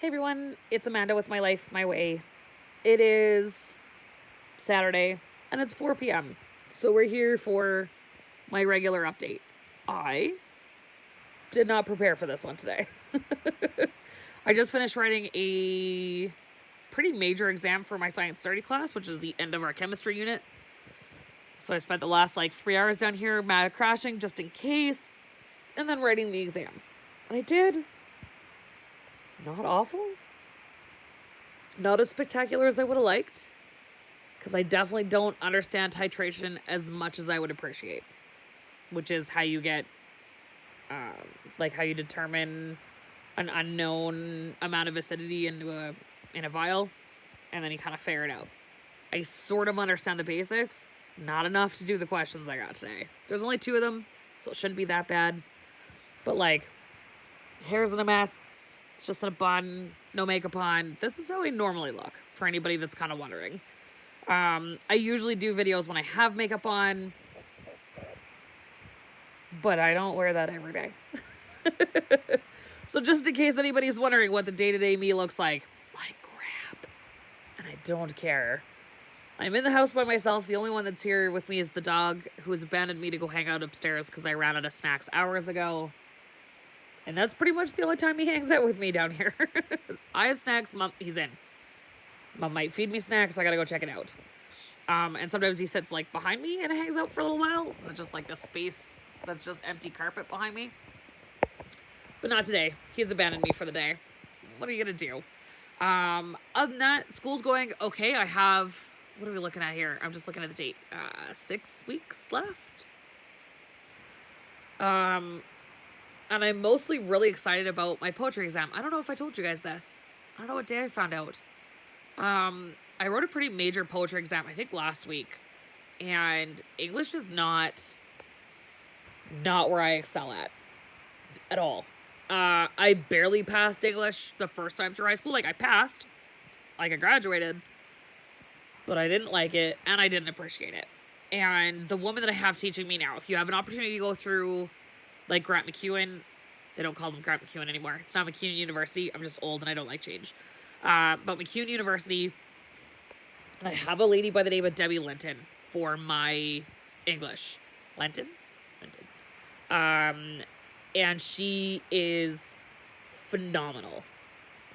Hey everyone, it's Amanda with My Life, My Way. It is Saturday and it's 4 p.m. So we're here for my regular update. I did not prepare for this one today. I just finished writing a pretty major exam for my science study class, which is the end of our chemistry unit. So I spent the last 3 hours down here mad crashing just in case, and then writing the exam. And I did. Not awful. Not as spectacular as I would have liked, because I definitely don't understand titration as much as I would appreciate, which is how you get, how you determine an unknown amount of acidity in a vial, and then you kind of figure it out. I sort of understand the basics, not enough to do the questions I got today. There's only 2 of them, so it shouldn't be that bad. But hair's in a mess. It's just in a bun, no makeup on. This is how I normally look, for anybody that's kind of wondering. I usually do videos when I have makeup on, but I don't wear that every day. So just in case anybody's wondering what the day-to-day me looks like crap. And I don't care. I'm in the house by myself. The only one that's here with me is the dog, who has abandoned me to go hang out upstairs because I ran out of snacks hours ago. And that's pretty much the only time he hangs out with me down here. I have snacks, Mom, he's in. Mom might feed me snacks, I gotta go check it out. And sometimes he sits behind me and hangs out for a little while. Just the space that's just empty carpet behind me. But not today. He's abandoned me for the day. What are you gonna do? Other than that, school's going okay. I have, what are we looking at here? I'm just looking at the date. 6 weeks left. And I'm mostly really excited about my poetry exam. I don't know if I told you guys this. I don't know what day I found out. I wrote a pretty major poetry exam, I think last week. And English is not where I excel at all. I barely passed English the first time through high school. I passed. I graduated. But I didn't like it, and I didn't appreciate it. And the woman that I have teaching me now, if you have an opportunity to go through Grant MacEwan, they don't call them Grant MacEwan anymore. It's not MacEwan University. I'm just old and I don't like change. But MacEwan University, and I have a lady by the name of Debbie Linton for my English. Linton? And she is phenomenal.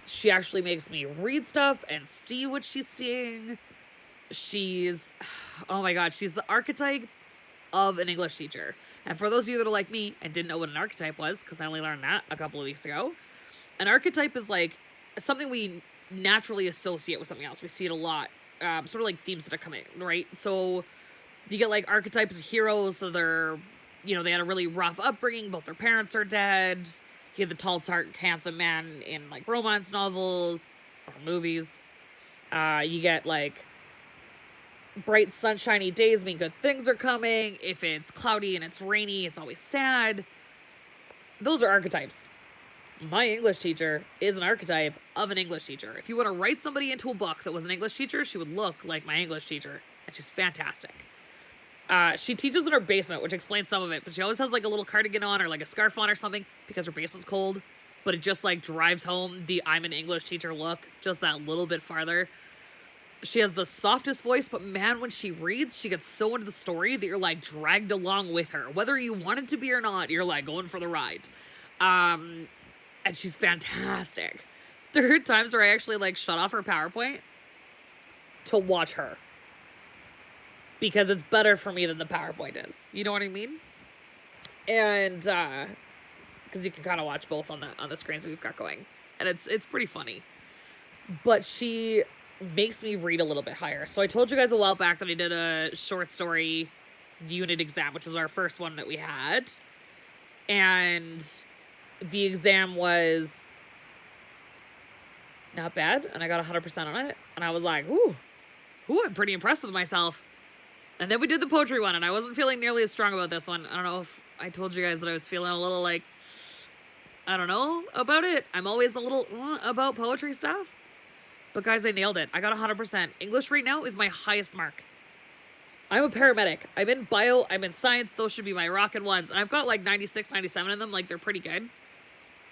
She actually makes me read stuff and see what she's seeing. She's, oh my God, she's the archetype of an English teacher. And for those of you that are like me and didn't know what an archetype was, because I only learned that a couple of weeks ago, an archetype is something we naturally associate with something else. We see it a lot, sort of themes that are coming, right? So you get archetypes of heroes, so they're, they had a really rough upbringing, both their parents are dead. You have the tall, dark, handsome man in romance novels or movies. You get bright sunshiny days mean good things are coming. If it's cloudy and it's rainy, it's always sad. Those are archetypes. My English teacher is an archetype of an English teacher. If you want to write somebody into a book that was an English teacher, she would look like my English teacher, and she's fantastic. She teaches in her basement, which explains some of it, but she always has a little cardigan on or a scarf on or something because her basement's cold, but it just drives home the I'm an English teacher look just that little bit farther. She has the softest voice, but man, when she reads, she gets so into the story that you're dragged along with her. Whether you want it to be or not, you're going for the ride. And she's fantastic. There are times where I actually shut off her PowerPoint to watch her. Because it's better for me than the PowerPoint is. You know what I mean? And, because you can kind of watch both on the screens we've got going. And it's pretty funny. But she makes me read a little bit higher. So I told you guys a while back that I did a short story unit exam, which was our first one that we had. And the exam was not bad. And I got 100% on it. And I was like, ooh, I'm pretty impressed with myself. And then we did the poetry one, and I wasn't feeling nearly as strong about this one. I don't know if I told you guys that I was feeling a little I don't know about it. I'm always a little about poetry stuff. But guys, I nailed it. I got 100%. English right now is my highest mark. I'm a paramedic. I'm in bio. I'm in science. Those should be my rockin' ones. And I've got 96, 97 of them. They're pretty good.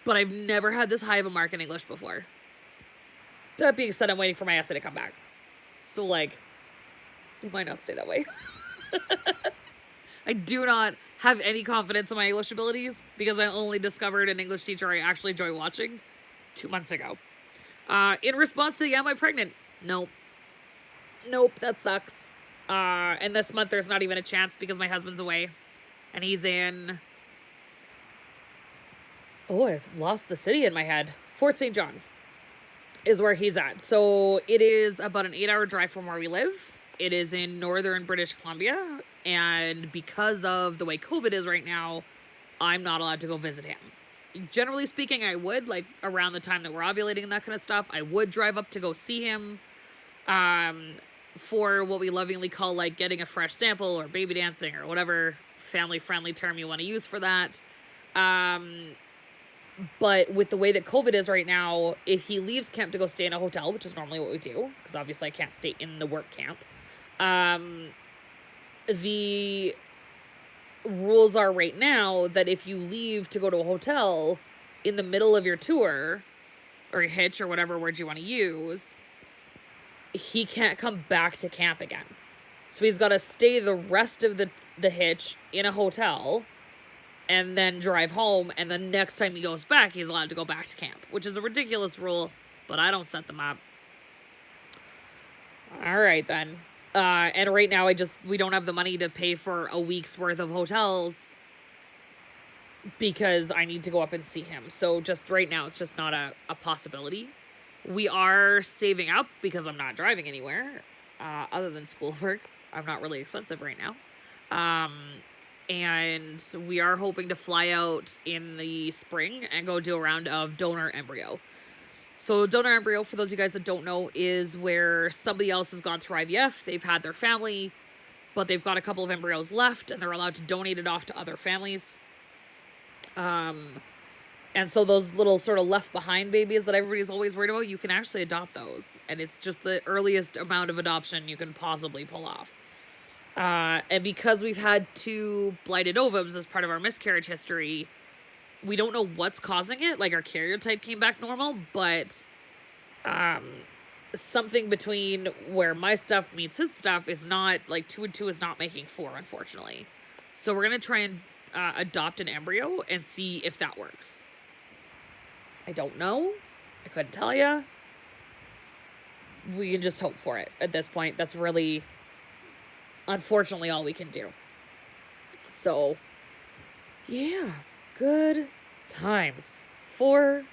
But I've never had this high of a mark in English before. That being said, I'm waiting for my essay to come back. So, like, it might not stay that way. I do not have any confidence in my English abilities because I only discovered an English teacher I actually enjoy watching 2 months ago. In response to the am I pregnant? Nope. Nope, that sucks. And this month there's not even a chance because my husband's away. And he's in... Oh, I've lost the city in my head. Fort St. John is where he's at. So it is about an 8-hour drive from where we live. It is in northern British Columbia. And because of the way COVID is right now, I'm not allowed to go visit him. Generally speaking, I would, like, around the time that we're ovulating and that kind of stuff, I would drive up to go see him for what we lovingly call, like, getting a fresh sample or baby dancing or whatever family-friendly term you want to use for that. But with the way that COVID is right now, if he leaves camp to go stay in a hotel, which is normally what we do, because obviously I can't stay in the work camp, the rules are right now that if you leave to go to a hotel in the middle of your tour, or your hitch, or whatever word you want to use, he can't come back to camp again. So he's got to stay the rest of the hitch in a hotel and then drive home, and the next time he goes back, he's allowed to go back to camp, which is a ridiculous rule, but I don't set them up. All right, then. And right now, we don't have the money to pay for a week's worth of hotels because I need to go up and see him. So just right now, it's just not a possibility. We are saving up because I'm not driving anywhere other than schoolwork. I'm not really expensive right now. And we are hoping to fly out in the spring and go do a round of donor embryo. So donor embryo, for those of you guys that don't know, is where somebody else has gone through IVF. They've had their family, but they've got a couple of embryos left, and they're allowed to donate it off to other families. And so those little sort of left behind babies that everybody's always worried about, you can actually adopt those. And it's just the earliest amount of adoption you can possibly pull off. And because we've had 2 blighted ovums as part of our miscarriage history, we don't know what's causing it. Like, our carrier type came back normal, but something between where my stuff meets his stuff is not, like, 2 and 2 is not making 4, unfortunately. So we're going to try and adopt an embryo and see if that works. I don't know. I couldn't tell you. We can just hope for it at this point. That's really, unfortunately, all we can do. So, yeah. Good times for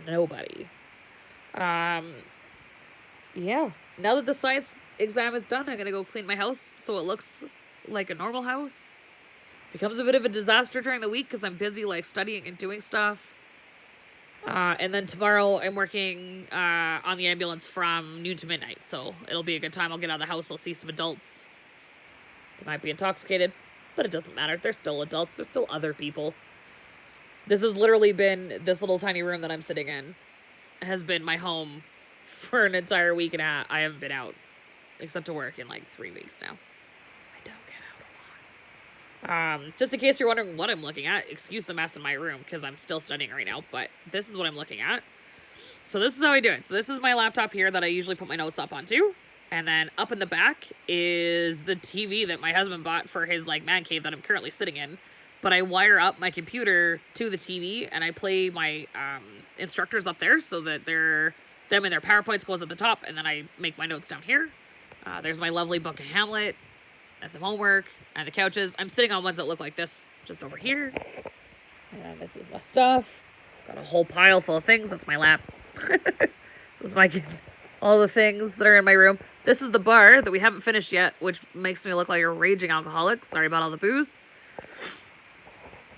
nobody. Yeah. Now that the science exam is done, I'm going to go clean my house so it looks like a normal house. Becomes a bit of a disaster during the week because I'm busy, like, studying and doing stuff. And then tomorrow I'm working on the ambulance from noon to midnight. So it'll be a good time. I'll get out of the house. I'll see some adults. They might be intoxicated, but it doesn't matter. They're still adults. They're still other people. This has literally been, this little tiny room that I'm sitting in has been my home for an entire week and a half. I haven't been out except to work in like 3 weeks now. I don't get out a lot. Just in case you're wondering what I'm looking at, excuse the mess in my room because I'm still studying right now, but this is what I'm looking at. So this is how I do it. So this is my laptop here that I usually put my notes up onto. And then up in the back is the TV that my husband bought for his, like, man cave that I'm currently sitting in. But I wire up my computer to the TV and I play my instructors up there so that them and their PowerPoints goes at the top, and then I make my notes down here. There's my lovely book of Hamlet and some homework and the couches. I'm sitting on ones that look like this just over here. And this is my stuff. Got a whole pile full of things. That's my lap. This is my kids. All the things that are in my room. This is the bar that we haven't finished yet, which makes me look like a raging alcoholic. Sorry about all the booze.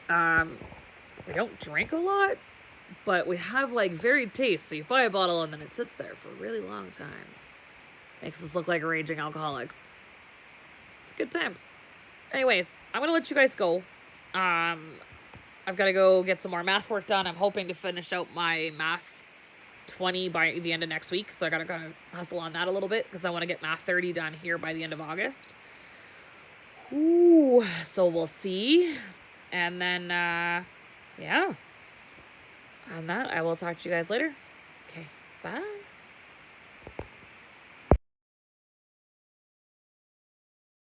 We don't drink a lot, but we have, like, varied tastes. So you buy a bottle and then it sits there for a really long time. Makes us look like raging alcoholics. It's good times. Anyways, I'm going to let you guys go. I've got to go get some more math work done. I'm hoping to finish out my math 20 by the end of next week, so I gotta kind of hustle on that a little bit because I want to get math 30 done here by the end of August. Ooh, so we'll see. And then yeah, on that I will talk to you guys later. Okay, bye.